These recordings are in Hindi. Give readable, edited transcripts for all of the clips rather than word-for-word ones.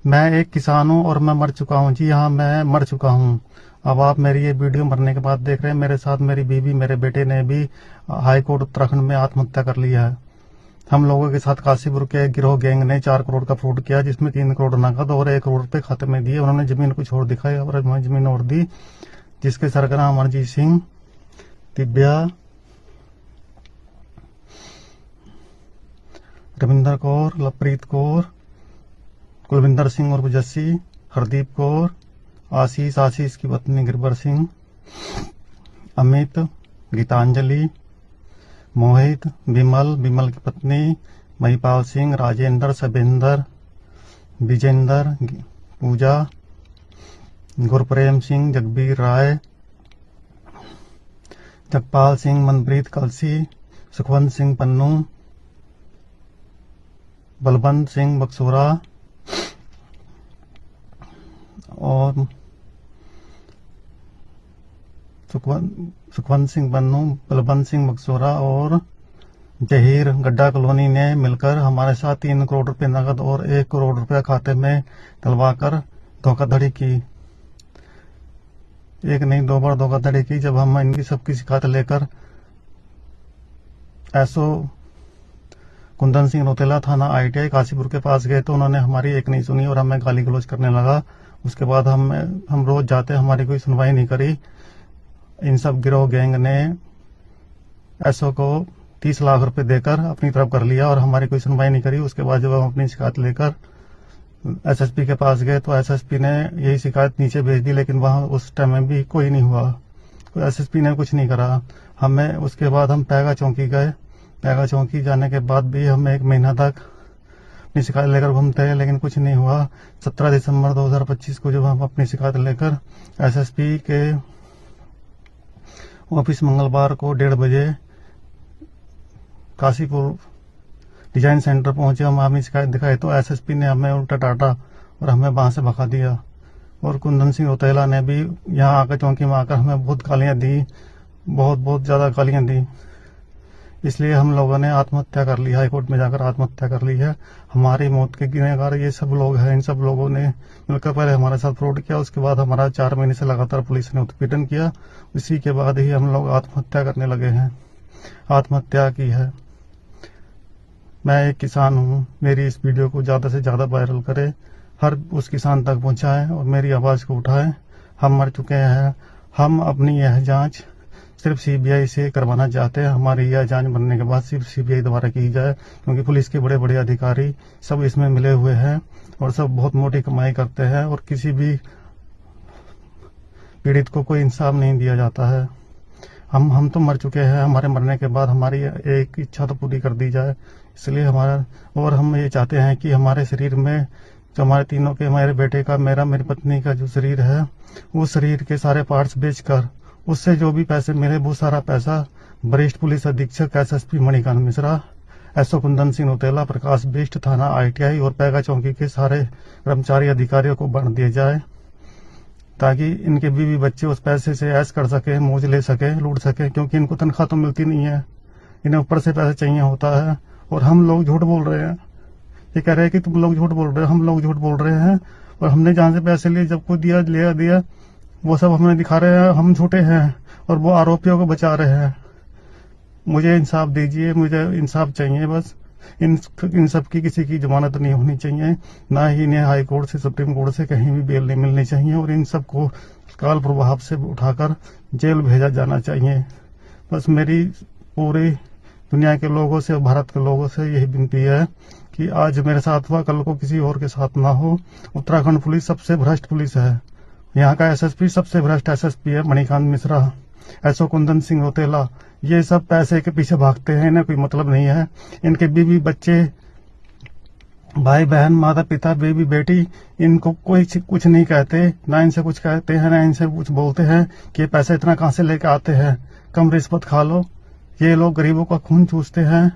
मैं एक किसान हूँ और मैं मर चुका हूँ। जी हाँ, मैं मर चुका हूँ। अब आप मेरी ये वीडियो मरने के बाद देख रहे हैं। मेरे साथ मेरी बीवी, मेरे बेटे ने भी हाई कोर्ट उत्तराखंड में आत्महत्या कर लिया है। हम लोगों के साथ काशीपुर के गिरोह गैंग ने 4 करोड़ का फ्रॉड किया, जिसमें 3 करोड़ नकद और 1 करोड़ रुपए खाते में दिए। उन्होंने जमीन को छोड़ दिखाई और जमीन और दी, जिसके सरगना अमरजीत सिंह, दिव्या, रविंदर कौर, लवप्रीत कौर, कुलविंदर सिंह और जस्सी, हरदीप कौर, आशीष की पत्नी गिरबर सिंह, अमित, गीतांजलि, मोहित, विमल की पत्नी महिपाल सिंह, राजेंद्र, शबेंद्र, विजेंद्र, पूजा, गुरप्रेम सिंह, जगबीर राय, जगपाल सिंह, मनप्रीत कलसी, सुखवंत सिंह पन्नू, बलवंत सिंह बक्सोरा और सुखवंत सिंह पन्नू, बलवंत सिंह बक्सोरा और जहीर गड्ढा कॉलोनी ने मिलकर हमारे साथ 3 करोड़ रुपए नकद और 1 करोड़ रुपया खाते में डलवाकर धोखाधड़ी की। एक नहीं 2 बार धोखाधड़ी की। जब हम इनकी सबकी शिकायत लेकर एसओ कुंदन सिंह रोतेला, थाना ITI काशीपुर के पास गए तो उन्होंने हमारी एक नहीं सुनी और हमें गाली गलौज करने लगा। उसके बाद हम रोज जाते, हमारी कोई सुनवाई नहीं करी। इन सब गिरोह गैंग ने एसओ को 30 लाख रुपए देकर अपनी तरफ कर लिया और हमारी कोई सुनवाई नहीं करी। उसके बाद जब हम अपनी शिकायत लेकर SSP के पास गए तो SSP ने यही शिकायत नीचे भेज दी, लेकिन वहां उस टाइम में भी कोई नहीं हुआ, कोई SSP ने कुछ नहीं करा हमें। उसके बाद हम पैगा चौकी गए। पैगा चौकी जाने के बाद भी हम 1 महीना तक अपनी शिकायत लेकर घूमते हैं, लेकिन कुछ नहीं हुआ। 17 दिसंबर 2025 को जब हम अपनी शिकायत लेकर SSP के ऑफिस मंगलवार को 1:30 बजे काशीपुर डिजाइन सेंटर पहुंचे, हम अपनी शिकायत दिखाई तो SSP ने हमें उल्टा डांटा और हमें वहां से भगा दिया। और कुंदन सिंह रोतेला ने भी यहाँ आकर चौकी में आकर हमें बहुत गालियां दी, बहुत ज्यादा गालियां दी। इसलिए हम लोगों ने आत्महत्या कर ली, हाईकोर्ट में जाकर आत्महत्या कर ली है। हमारी मौत के गिनेगार ये सब लोग हैं। इन सब लोगों ने मिलकर पहले हमारे साथ फ्रॉड किया, उसके बाद हमारा 4 महीने से लगातार पुलिस ने उत्पीड़न किया। इसी के बाद ही हम लोग आत्महत्या करने लगे हैं, आत्महत्या की है। मैं एक किसान हूँ। मेरी इस वीडियो को ज्यादा से ज्यादा वायरल करे, हर उस किसान तक पहुंचाएं और मेरी आवाज को उठाएं। हम मर चुके हैं। हम अपनी यह जांच सिर्फ CBI से करवाना चाहते हैं। हमारी यह जांच बनने के बाद सिर्फ CBI द्वारा की जाए, क्योंकि पुलिस के बड़े बड़े अधिकारी सब इसमें मिले हुए हैं और सब बहुत मोटी कमाई करते हैं और किसी भी पीड़ित को कोई इंसाफ नहीं दिया जाता है। हम तो मर चुके हैं। हमारे मरने के बाद हमारी एक इच्छा तो पूरी कर दी जाए, इसलिए हम ये चाहते हैं कि हमारे शरीर में जो हमारे तीनों के, हमारे बेटे का, मेरा, मेरी पत्नी का जो शरीर है, उस शरीर के सारे पार्ट्स बेचकर उससे जो भी पैसे मिले वो सारा पैसा वरिष्ठ पुलिस अधीक्षक SSP मणिकांत मिश्रा, एसओ कुंदन सिंह रोतेला, प्रकाश बिष्ट, थाना ITI और पैगा चौकी के सारे कर्मचारी अधिकारियों को बांट दिया जाए, ताकि इनके बीवी बच्चे उस पैसे से ऐश कर सके, मौज ले सके, लूट सके, क्योंकि इनको तनख्वाह तो मिलती नहीं है, इन्हें ऊपर से पैसे चाहिए होता है। और हम लोग झूठ बोल रहे हैं। ये कह रहे हैं कि तुम लोग झूठ बोल रहे हो, हम लोग झूठ बोल रहे हैं। और हमने जहां से पैसे लिए, जब को दिया वो सब हमें दिखा रहे हैं हम झूठे हैं और वो आरोपियों को बचा रहे हैं। मुझे इंसाफ दीजिए, मुझे इंसाफ चाहिए बस। इन सब की किसी की जमानत नहीं होनी चाहिए, ना ही इन्हें हाई कोर्ट से, सुप्रीम कोर्ट से कहीं भी बेल नहीं मिलनी चाहिए और इन सब को काल प्रभाव से उठाकर जेल भेजा जाना चाहिए। बस मेरी पूरी दुनिया के लोगों से, भारत के लोगों से यही विनती है कि आज मेरे साथ हुआ, कल को किसी और के साथ ना हो। उत्तराखंड पुलिस सबसे भ्रष्ट पुलिस है। यहाँ का SSP सबसे भ्रष्ट SSP है, मणिकांत मिश्रा, एसओ कुंदन सिंह रोतेला। ये सब पैसे के पीछे भागते हैं, इन्हें कोई मतलब नहीं है। इनके बीवी बच्चे, भाई बहन, माता पिता, बेबी बेटी, इनको कोई कुछ नहीं कहते, ना इनसे कुछ कहते हैं, ना इनसे कुछ बोलते हैं कि ये पैसा इतना कहां से लेके आते हैं, कम रिश्वत खा लो। ये लोग गरीबों का खून चूसते हैं।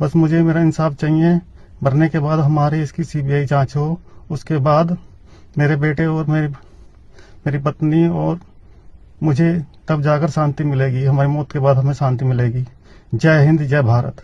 बस मुझे मेरा इंसाफ चाहिए। मरने के बाद हमारी इसकी CBI जांच हो, उसके बाद मेरे बेटे और मेरी पत्नी और मुझे तब जाकर शांति मिलेगी। हमारी मौत के बाद हमें शांति मिलेगी। जय हिंद, जय भारत।